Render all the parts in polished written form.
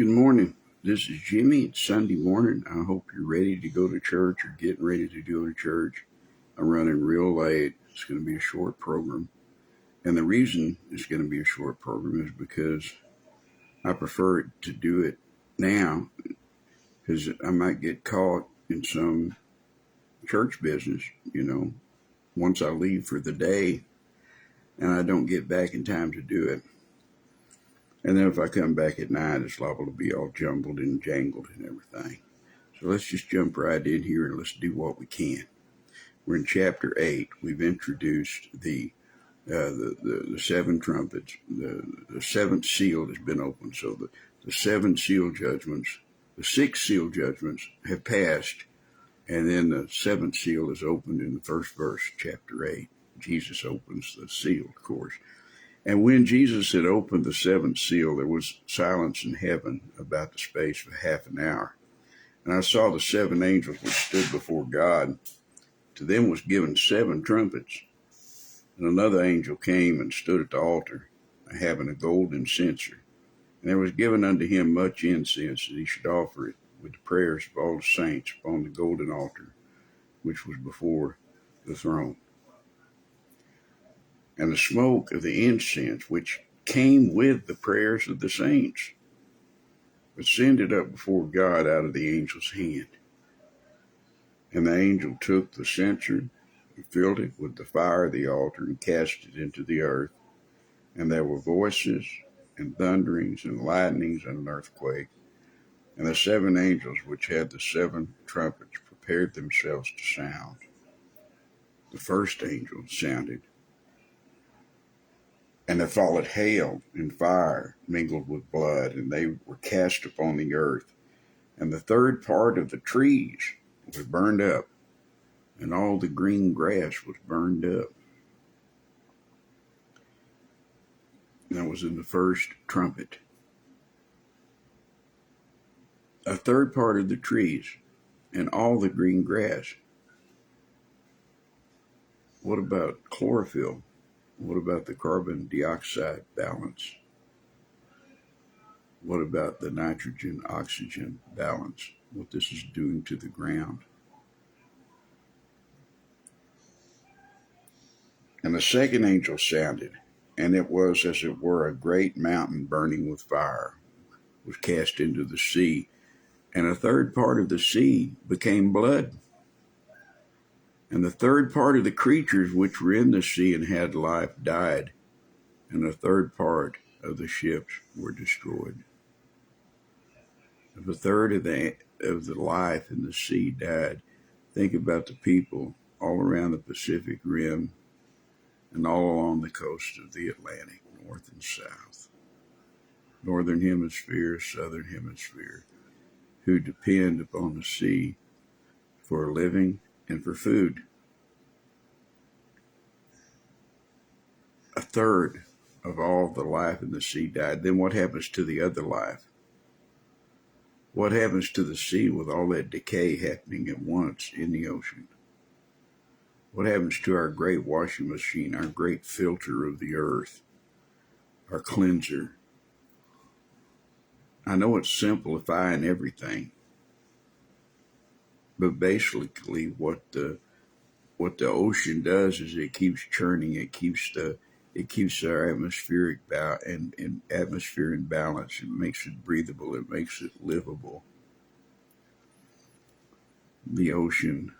Good morning. This is Jimmy. It's Sunday morning. I hope you're ready to go to church or getting ready to go to church. I'm running real late. It's going to be a short program. And the reason it's going to be a short program is because I prefer to do it now because I might get caught in some church business, once I leave for the day and I don't get back in time to do it. And then if I come back at night, it's liable to be all jumbled and jangled and everything. So let's just jump right in here and let's do what we can. We're in chapter 8. We've introduced the seven trumpets. The seventh seal has been opened. So the seven seal judgments, the six seal judgments have passed. And then the seventh seal is opened in the first verse, chapter 8. Jesus opens the seal, of course. And when Jesus had opened the seventh seal, there was silence in heaven about the space of half an hour. And I saw the seven angels which stood before God. To them was given seven trumpets. And another angel came and stood at the altar, having a golden censer. And there was given unto him much incense, that he should offer it with the prayers of all the saints upon the golden altar, which was before the throne. And the smoke of the incense, which came with the prayers of the saints, ascended up before God out of the angel's hand. And the angel took the censer and filled it with the fire of the altar and cast it into the earth. And there were voices and thunderings and lightnings and an earthquake. And the seven angels which had the seven trumpets prepared themselves to sound. The first angel sounded, and there followed hail and fire mingled with blood, and they were cast upon the earth. And the third part of the trees was burned up, and all the green grass was burned up. And that was in the first trumpet. A third part of the trees and all the green grass. What about chlorophyll? What about the carbon dioxide balance? What about the nitrogen-oxygen balance? What this is doing to the ground? And the second angel sounded, and it was as it were a great mountain burning with fire, was cast into the sea, and a third part of the sea became blood. And the third part of the creatures which were in the sea and had life died, and a third part of the ships were destroyed. If a third of the life in the sea died, think about the people all around the Pacific Rim and all along the coast of the Atlantic, north and south, northern hemisphere, southern hemisphere, who depend upon the sea for a living and for food. A third of all the life in the sea died. Then what happens to the other life? What happens to the sea with all that decay happening at once in the ocean? What happens to our great washing machine, our great filter of the earth, our cleanser? I know it's simplifying everything, but basically what the ocean does is it keeps churning. It keeps our atmospheric atmosphere in balance. It makes it breathable. It makes it livable. The ocean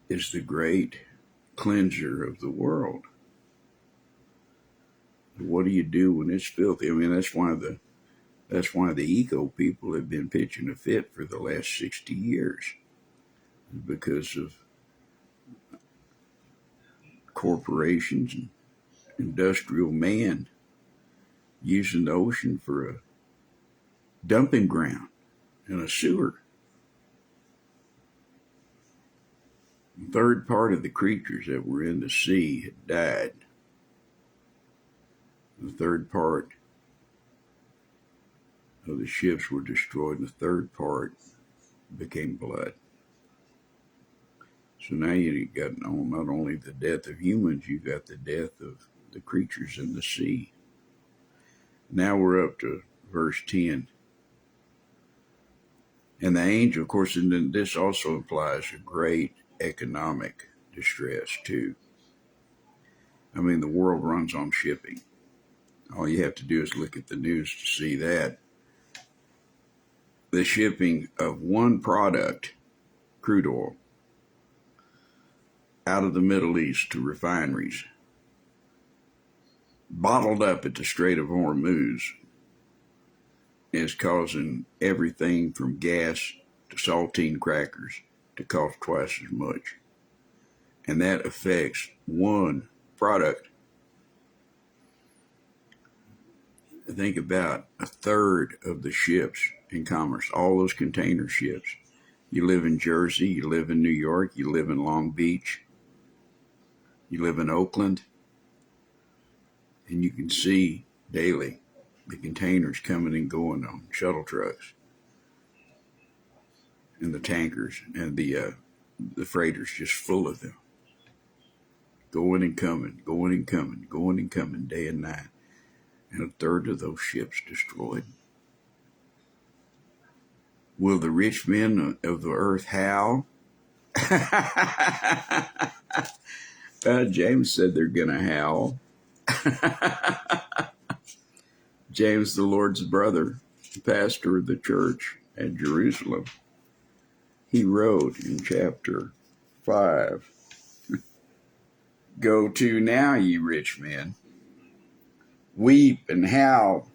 is the great cleanser of the world. What do you do when it's filthy? I mean, that's why the eco people have been pitching a fit for the last 60 years, because of corporations and industrial man using the ocean for a dumping ground and a sewer. The third part of the creatures that were in the sea had died. The third part of the ships were destroyed, and the third part became blood. So now you got not only the death of humans, you got the death of the creatures in the sea. Now we're up to verse 10. And the angel, of course, and then this also implies a great economic distress too. I mean, the world runs on shipping. All you have to do is look at the news to see that. The shipping of one product, crude oil, out of the Middle East to refineries, bottled up at the Strait of Hormuz, is causing everything from gas to saltine crackers to cost twice as much. And that affects one product. Think about a third of the ships in commerce, all those container ships. You live in Jersey, you live in New York, you live in Long Beach, you live in Oakland, and you can see daily the containers coming and going on shuttle trucks and the tankers and the freighters just full of them, going and coming, going and coming, going and coming day and night. And a third of those ships destroyed. Will the rich men of the earth howl? James said they're going to howl. James, the Lord's brother, pastor of the church at Jerusalem, he wrote in chapter 5, "Go to now, ye rich men, weep and howl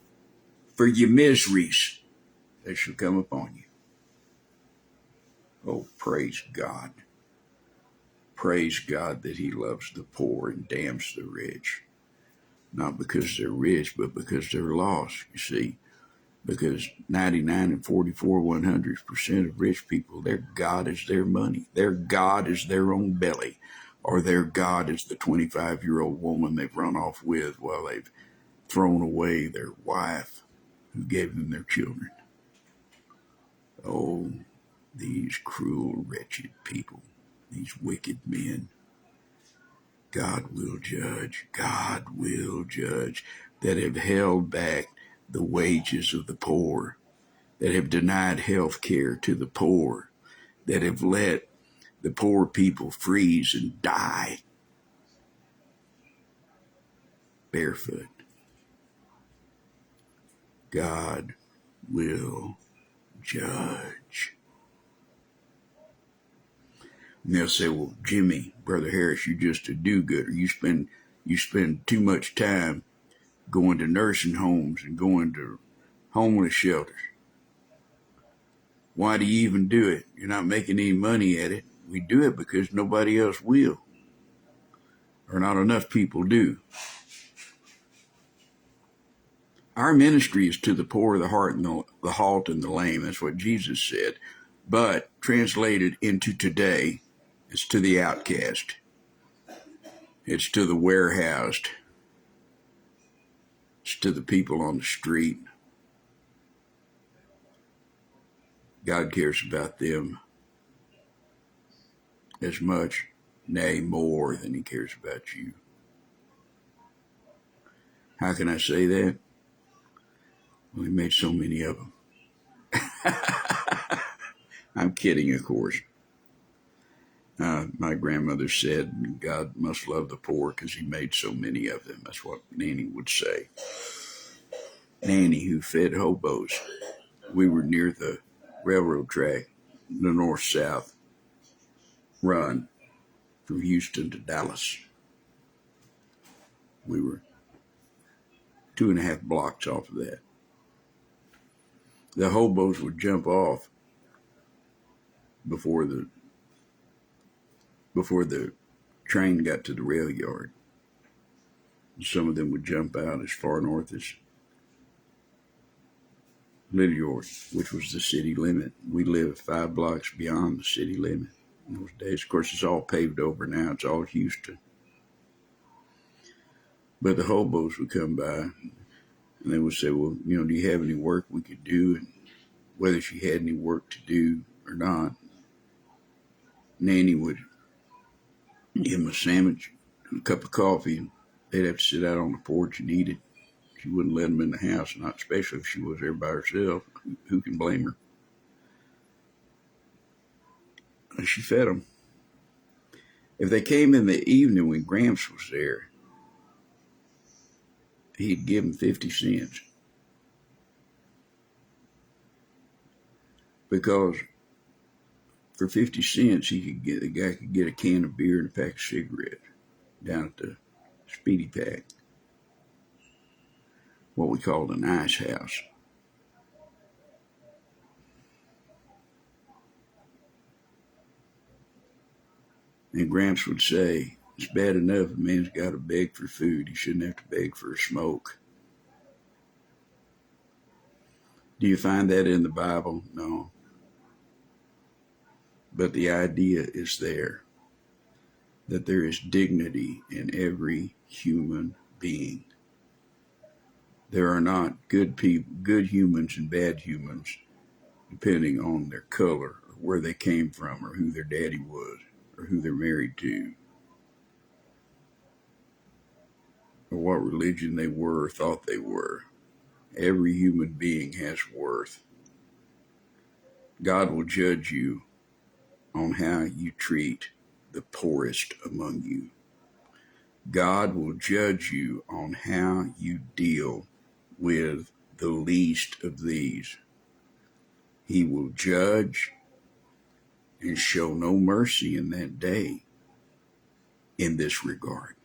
for your miseries that shall come upon you." Oh, praise God. Praise God that he loves the poor and damns the rich. Not because they're rich, but because they're lost, you see. Because 99 and 44, 100% of rich people, their God is their money. Their God is their own belly. Or their God is the 25-year-old woman they've run off with while they've thrown away their wife who gave them their children. Oh, these cruel, wretched people, these wicked men. God will judge. God will judge, that have held back the wages of the poor, that have denied health care to the poor, that have let the poor people freeze and die barefoot. God will judge. And they'll say, "Well, Jimmy, Brother Harris, you're just a do-gooder. You spend too much time going to nursing homes and going to homeless shelters. Why do you even do it? You're not making any money at it." We do it because nobody else will, or not enough people do. Our ministry is to the poor, the heart, and the halt, and the lame. That's what Jesus said. But translated into today, it's to the outcast. It's to the warehoused. It's to the people on the street. God cares about them as much, nay, more than he cares about you. How can I say that? Well, he made so many of them. I'm kidding, of course. My grandmother said, God must love the poor because he made so many of them. That's what Nanny would say. Nanny, who fed hobos. We were near the railroad track, the north-south run from Houston to Dallas. We were 2.5 blocks off of that. The hobos would jump off before the train got to the rail yard. Some of them would jump out as far north as Little York, which was the city limit. We lived 5 blocks beyond the city limit in those days. Of course, it's all paved over now. It's all Houston. But the hobos would come by, and they would say, "Well, do you have any work we could do?" And whether she had any work to do or not, Nanny would give them a sandwich and a cup of coffee, and they'd have to sit out on the porch and eat it. She wouldn't let them in the house, not especially if she was there by herself. Who can blame her? And she fed them. If they came in the evening when Gramps was there, he'd give them 50 cents. Because for 50 cents, the guy could get a can of beer and a pack of cigarettes down at the Speedy Pack, what we called an ice house. And Gramps would say, it's bad enough a man's got to beg for food. He shouldn't have to beg for a smoke. Do you find that in the Bible? No. But the idea is there, that there is dignity in every human being. There are not good people, good humans and bad humans, depending on their color or where they came from or who their daddy was or who they're married to or what religion they were or thought they were. Every human being has worth. God will judge you on how you treat the poorest among you. God will judge you on how you deal with the least of these. He will judge and show no mercy in that day in this regard.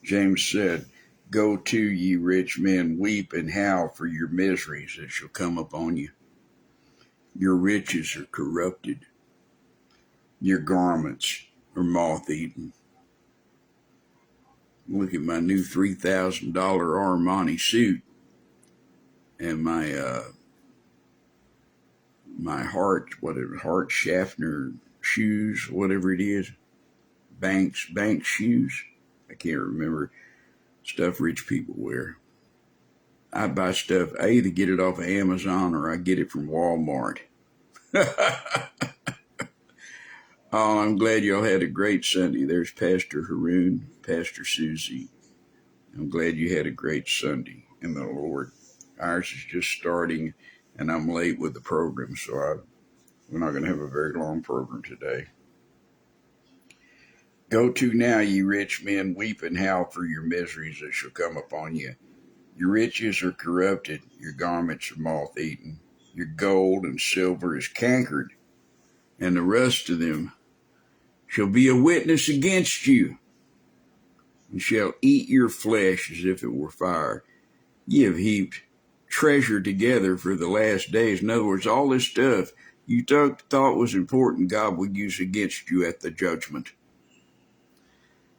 James said, go to, ye rich men, weep and howl for your miseries that shall come upon you. Your riches are corrupted. Your garments are moth-eaten. Look at my new $3,000 Armani suit and my Hart Schaffner shoes, whatever it is, Banks shoes. I can't remember. Stuff rich people wear. I buy stuff. I either get it off of Amazon or I get it from Walmart. Oh, I'm glad y'all had a great Sunday. There's Pastor Haroon, Pastor Susie. I'm glad you had a great Sunday in the Lord. Ours is just starting, and I'm late with the program, so we're not going to have a very long program today. Go to now, ye rich men, weep and howl for your miseries that shall come upon you. Your riches are corrupted, your garments are moth-eaten, your gold and silver is cankered, and the rust of them shall be a witness against you, and shall eat your flesh as if it were fire. Ye have heaped treasure together for the last days. In other words, all this stuff you thought was important, God would use against you at the judgment.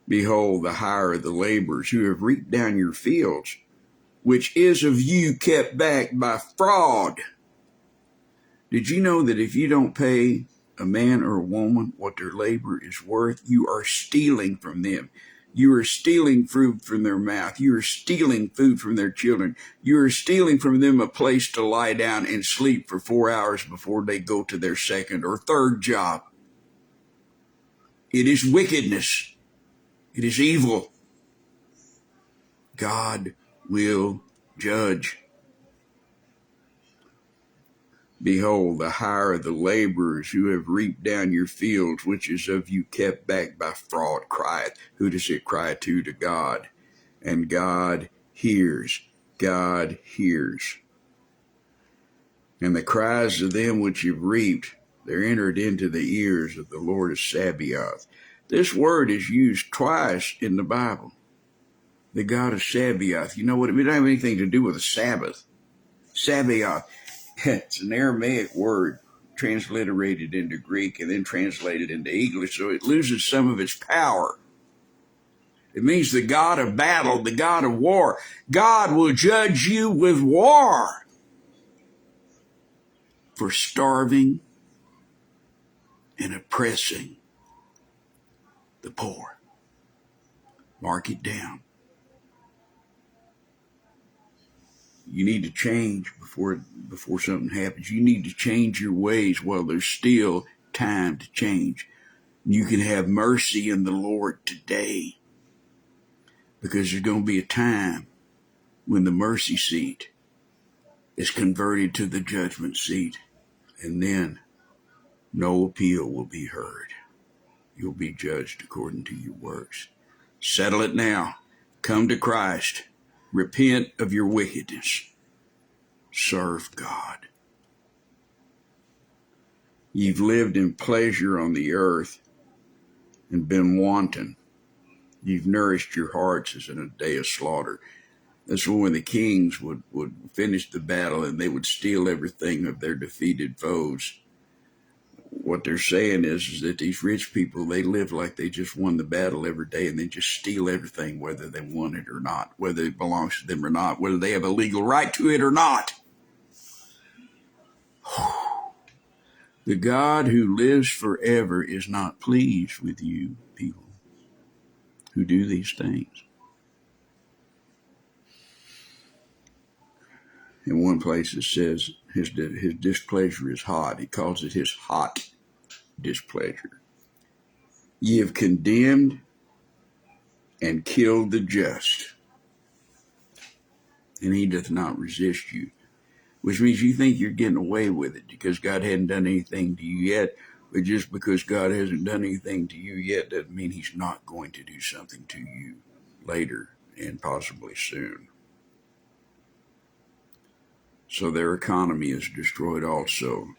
Behold, the hire of the laborers who have reaped down your fields, which is of you kept back by fraud. Did you know that if you don't pay a man or a woman what their labor is worth, you are stealing from them? You are stealing food from their mouth. You are stealing food from their children. You are stealing from them a place to lie down and sleep for 4 hours before they go to their second or third job. It is wickedness. It is evil. God will judge. Behold, the hire of the laborers who have reaped down your fields, which is of you kept back by fraud, crieth. Who does it cry to? To God. And God hears. God hears. And the cries of them which you've reaped, they're entered into the ears of the Lord of Sabaoth. This word is used twice in the Bible. The God of Sabaoth. You know what? It doesn't have anything to do with a Sabbath. Sabaoth. It's an Aramaic word transliterated into Greek and then translated into English, so it loses some of its power. It means the God of battle, the God of war. God will judge you with war for starving and oppressing the poor. Mark it down. You need to change before something happens. You need to change your ways while there's still time to change. You can have mercy in the Lord today. because there's going to be a time when the mercy seat is converted to the judgment seat, and then no appeal will be heard. You'll be judged according to your works. Settle it now. Come to Christ. Repent of your wickedness. Serve God. You've lived in pleasure on the earth and been wanton. You've nourished your hearts as in a day of slaughter. That's when the kings would finish the battle and they would steal everything of their defeated foes. What they're saying is that these rich people, they live like they just won the battle every day, and they just steal everything, whether they want it or not, whether it belongs to them or not, whether they have a legal right to it or not. The God who lives forever is not pleased with you people who do these things. In one place it says his displeasure is hot. He calls it his hot displeasure. Ye have condemned and killed the just, and he doth not resist you. Which means you think you're getting away with it because God hadn't done anything to you yet. But just because God hasn't done anything to you yet doesn't mean he's not going to do something to you later and possibly soon. So their economy is destroyed also.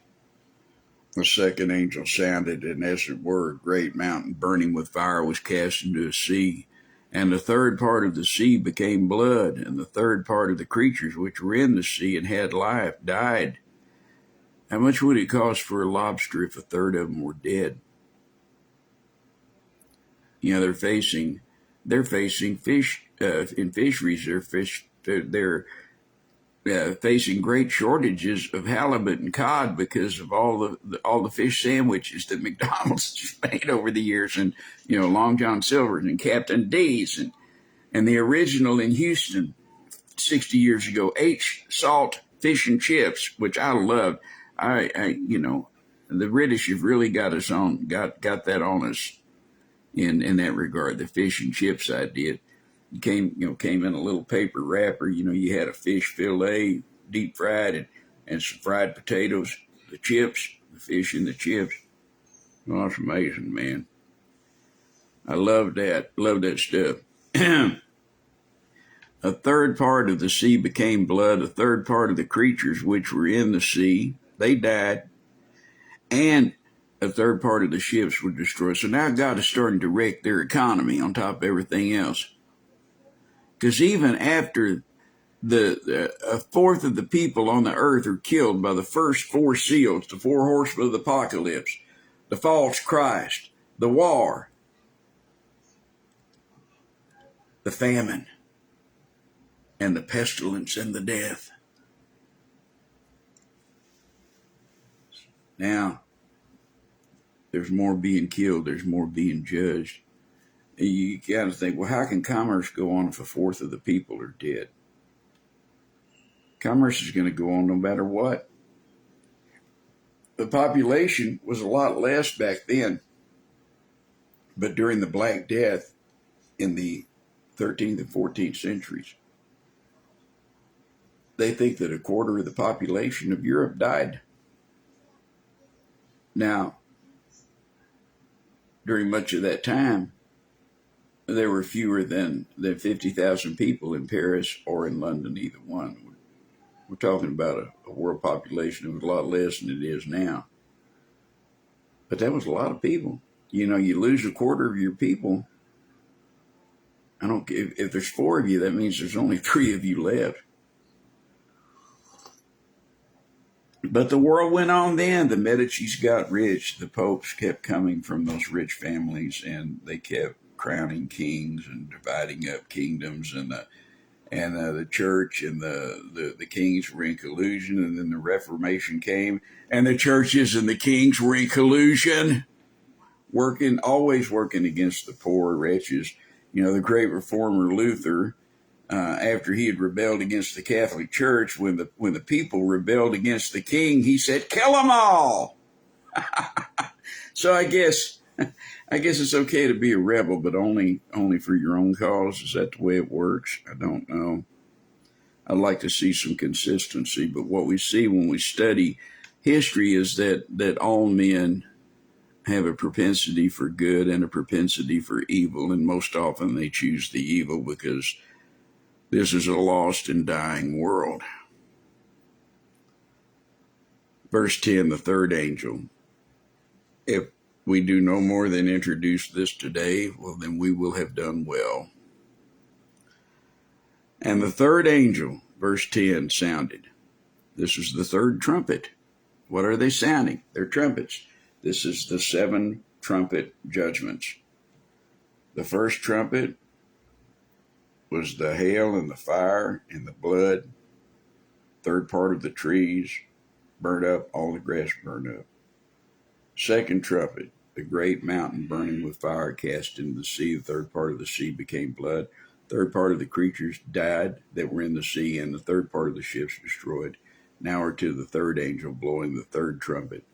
The second angel sounded, and as it were, a great mountain burning with fire was cast into the sea. And the third part of the sea became blood, and the third part of the creatures which were in the sea and had life died. How much would it cost for a lobster if a third of them were dead? You know, they're facing fish in fisheries. They're facing great shortages of halibut and cod because of all the fish sandwiches that McDonald's has made over the years, and Long John Silver's and Captain D's and the original in Houston 60 years ago, H Salt Fish and Chips, which I loved. The British have really got us on, got that on us in that regard. The fish and chips idea came in a little paper wrapper. You had a fish fillet, deep fried, and some fried potatoes, the chips, the fish and the chips. Oh, it's amazing, man. I love that. Love that stuff. A third part of the sea became blood. A third part of the creatures which were in the sea, they died. And a third part of the ships were destroyed. So now God is starting to wreck their economy on top of everything else. Because even after a fourth of the people on the earth are killed by the first four seals, the four horsemen of the apocalypse, the false Christ, the war, the famine, and the pestilence and the death. Now, there's more being killed, there's more being judged. And you kind of think, well, how can commerce go on if a fourth of the people are dead? Commerce is going to go on no matter what. The population was a lot less back then, but during the Black Death in the 13th and 14th centuries, they think that a quarter of the population of Europe died. Now, during much of that time, there were fewer than 50,000 people in Paris or in London, either one. We're talking about a world population that was a lot less than it is now. But that was a lot of people. You lose a quarter of your people. If there's four of you, that means there's only three of you left. But the world went on then. The Medicis got rich. The popes kept coming from those rich families, and they kept crowning kings and dividing up kingdoms, and the church and the kings were in collusion, and then the Reformation came, and the churches and the kings were in collusion, always working against the poor wretches. The great reformer Luther, after he had rebelled against the Catholic Church, when the people rebelled against the king, he said, "Kill them all." So I guess I guess it's okay to be a rebel, but only for your own cause. Is that the way it works? I don't know. I'd like to see some consistency, but what we see when we study history is that all men have a propensity for good and a propensity for evil, and most often they choose the evil because this is a lost and dying world. Verse 10, the third angel. If we do no more than introduce this today, well, then we will have done well. And the third angel, verse 10, sounded. This is the third trumpet. What are they sounding? They're trumpets. This is the 7 trumpet judgments. The first trumpet was the hail and the fire and the blood. Third part of the trees burnt up, all the grass burned up. Second trumpet, the great mountain burning with fire cast into the sea. The third part of the sea became blood. Third part of the creatures died that were in the sea, and the third part of the ships destroyed. Now are to the third angel blowing the third trumpet.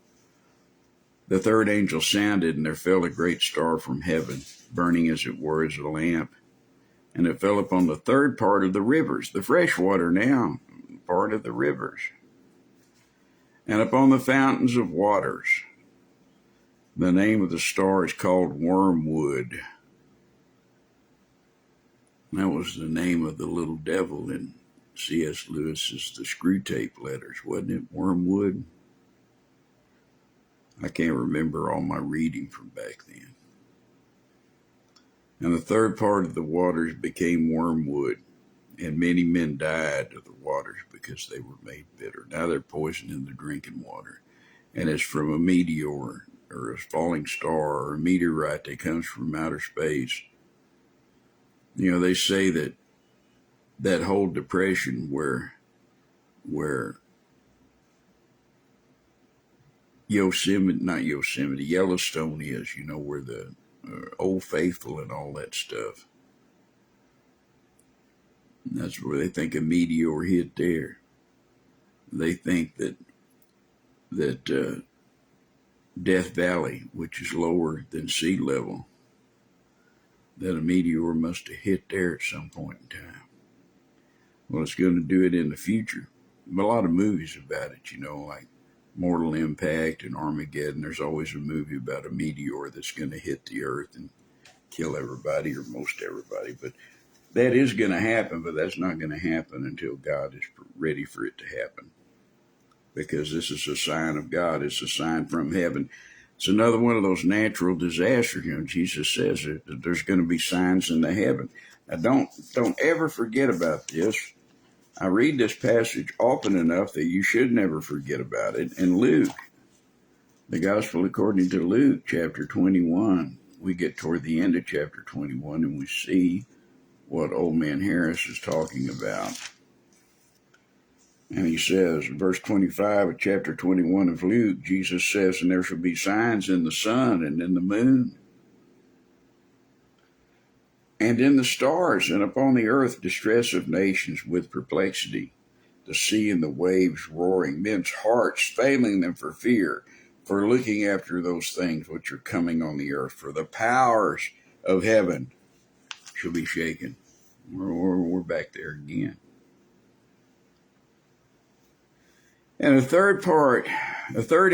The third angel sounded, and there fell a great star from heaven, burning as it were as a lamp. And it fell upon the third part of the rivers, the fresh water now, part of the rivers, and upon the fountains of waters. The name of the star is called Wormwood. That was the name of the little devil in C.S. Lewis's The Screwtape Letters, wasn't it? Wormwood. I can't remember all my reading from back then. And the third part of the waters became wormwood, and many men died of the waters because they were made bitter. Now they're poisoning the drinking water. And it's from a meteor or a falling star or a meteorite that comes from outer space. You know, they say that whole depression where Yellowstone is, you know, where the Old Faithful and all that stuff. And that's where they think a meteor hit there. They think that Death Valley, which is lower than sea level, that a meteor must have hit there at some point in time. Well, it's going to do it in the future. A lot of movies about it, you know, like Mortal Impact and Armageddon. There's always a movie about a meteor that's going to hit the earth and kill everybody or most everybody. But that is going to happen, but that's not going to happen until God is ready for it to happen. Because this is a sign of God. It's a sign from heaven. It's another one of those natural disasters. You know, Jesus says that there's going to be signs in the heaven. Now, don't ever forget about this. I read this passage often enough that you should never forget about it. In Luke, the Gospel according to Luke, chapter 21, we get toward the end of chapter 21 and we see what old man Harris is talking about. And he says, in verse 25 of chapter 21 of Luke, Jesus says, and there shall be signs in the sun and in the moon and in the stars, and upon the earth distress of nations with perplexity, the sea and the waves roaring, men's hearts failing them for fear, for looking after those things which are coming on the earth, for the powers of heaven shall be shaken. We're back there again. And the third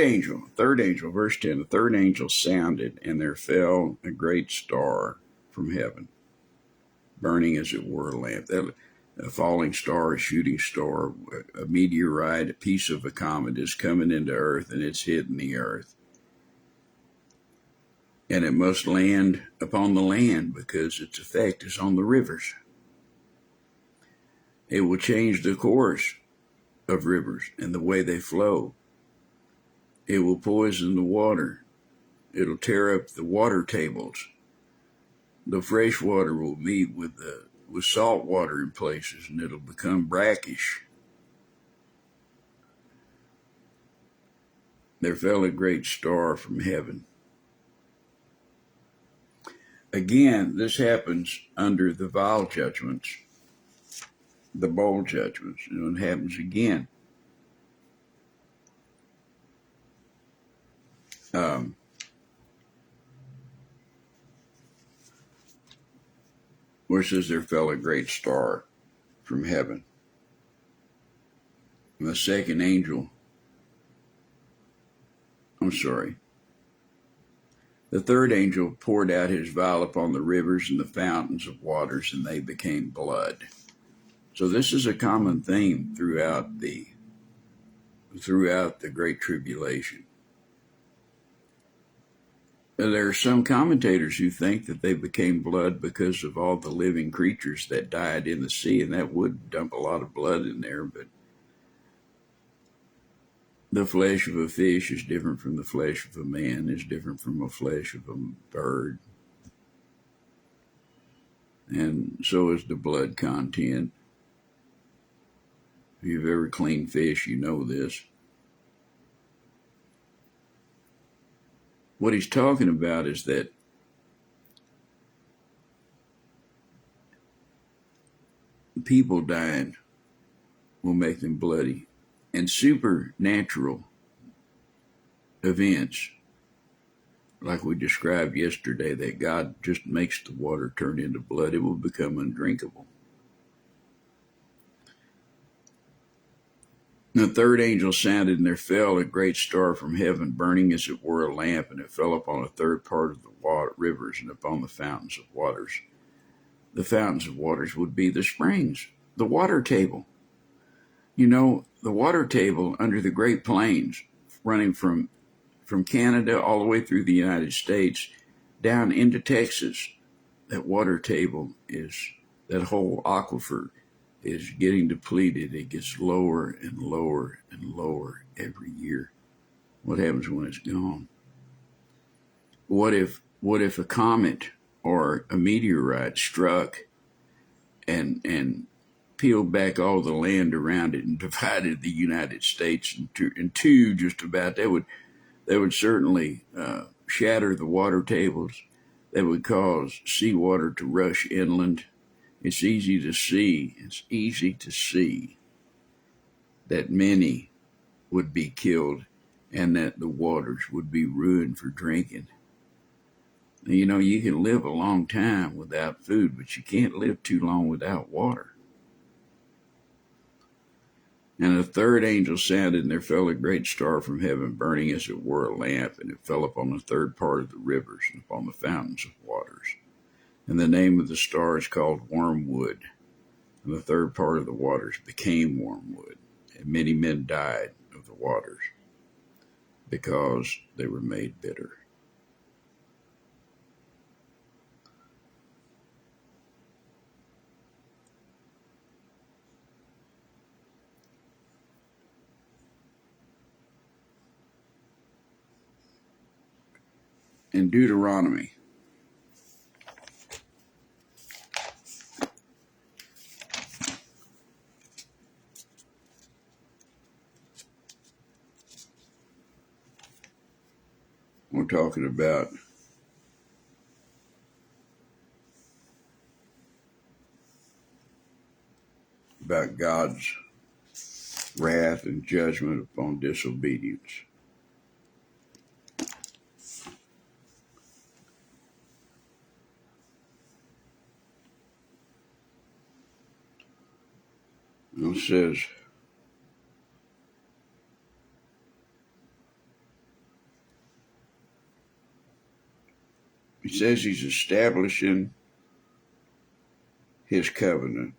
angel, verse 10, the third angel sounded, and there fell a great star from heaven, burning as it were a lamp. A falling star, a shooting star, a meteorite, a piece of a comet is coming into earth, and it's hitting the earth. And it must land upon the land because its effect is on the rivers. It will change the course of rivers and the way they flow. It will poison the water. It'll tear up the water tables. The fresh water will meet with salt water in places, and it'll become brackish. There fell a great star from heaven. Again, this happens under the vial judgments, the bowl judgments, and it happens again. where it says there fell a great star from heaven. And the second angel, the third angel poured out his vial upon the rivers and the fountains of waters, and they became blood. So this is a common theme throughout the Great Tribulation. There are some commentators who think that they became blood because of all the living creatures that died in the sea, and that would dump a lot of blood in there, but the flesh of a fish is different from the flesh of a man, is different from the flesh of a bird. And so is the blood content. If you've ever cleaned fish, you know this. What he's talking about is that people dying will make them bloody. And supernatural events, like we described yesterday, that God just makes the water turn into blood, it will become undrinkable. And the third angel sounded, and there fell a great star from heaven, burning as it were a lamp, and it fell upon a third part of the rivers and upon the fountains of waters. The fountains of waters would be the springs, the water table. You know, the water table under the Great Plains, running from Canada all the way through the United States, down into Texas, that water table that whole aquifer is getting depleted. It gets lower and lower and lower every year. What happens when it's gone? What if a comet or a meteorite struck and peeled back all the land around it and divided the United States in two just about? That would certainly shatter the water tables. That would cause seawater to rush inland. It's easy to see that many would be killed and that the waters would be ruined for drinking. You know, you can live a long time without food, but you can't live too long without water. And the third angel sounded, and there fell a great star from heaven, burning as it were a lamp, and it fell upon the third part of the rivers and upon the fountains of waters. And the name of the star is called Wormwood. And the third part of the waters became wormwood, and many men died of the waters because they were made bitter. In Deuteronomy, we're talking about God's wrath and judgment upon disobedience. It says, he's establishing his covenant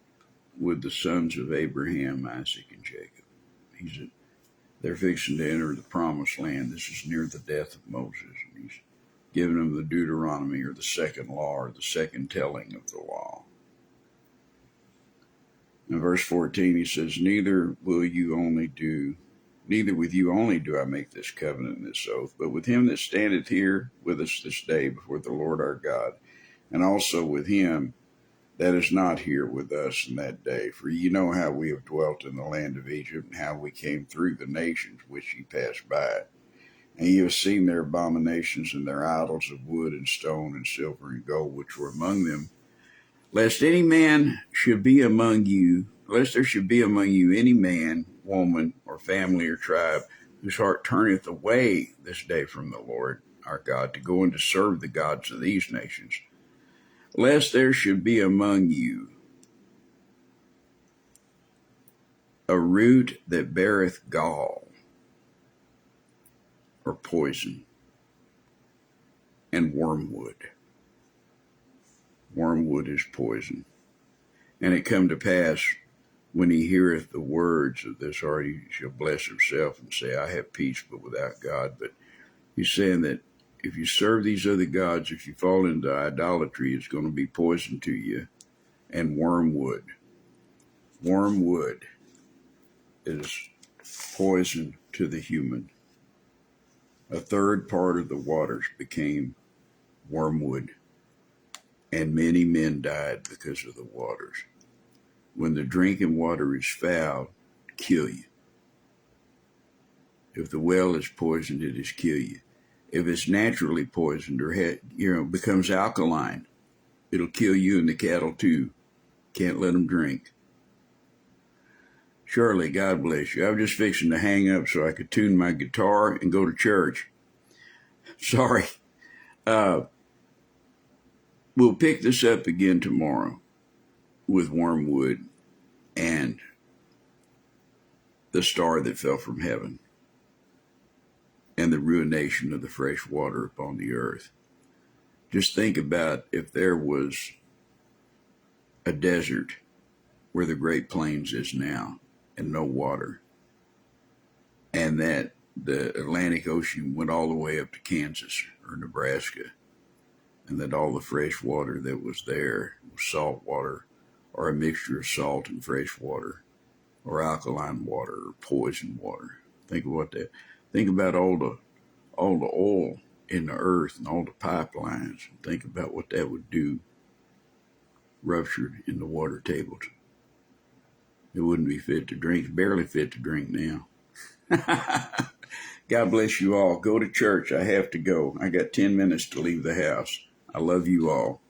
with the sons of Abraham, Isaac, and Jacob. They're fixing to enter the promised land. This is near the death of Moses, and he's giving them the Deuteronomy, or the second law, or the second telling of the law. In verse 14, he says, Neither with you only do I make this covenant and this oath, but with him that standeth here with us this day before the Lord our God, and also with him that is not here with us in that day. For ye know how we have dwelt in the land of Egypt, and how we came through the nations which ye passed by. And ye have seen their abominations and their idols of wood and stone and silver and gold, which were among them. Lest there should be among you any man, woman, or family, or tribe, whose heart turneth away this day from the Lord our God, to go and to serve the gods of these nations. lest there should be among you a root that beareth gall or poison and wormwood. Wormwood is poison. And it come to pass, when he heareth the words of this, or he shall bless himself and say, I have peace, but without God. But he's saying that if you serve these other gods, if you fall into idolatry, it's going to be poison to you. And wormwood. Wormwood is poison to the human. A third part of the waters became wormwood, and many men died because of the waters. When the drinking water is foul, kill you. If the well is poisoned, it is kill you. If it's naturally poisoned or becomes alkaline, it'll kill you and the cattle too. Can't let them drink. Shirley, God bless you. I was just fixing to hang up so I could tune my guitar and go to church. Sorry. We'll pick this up again tomorrow with wormwood and the star that fell from heaven and the ruination of the fresh water upon the earth. Just think about if there was a desert where the Great Plains is now and no water, and that the Atlantic Ocean went all the way up to Kansas or Nebraska, and that all the fresh water that was there was salt water or a mixture of salt and fresh water or alkaline water or poison water. Think about all the oil in the earth and all the pipelines. Think about what that would do ruptured in the water tables. It wouldn't be fit to drink. It's barely fit to drink now. God bless you all. Go to church. I have to go. I got 10 minutes to leave the house. I love you all.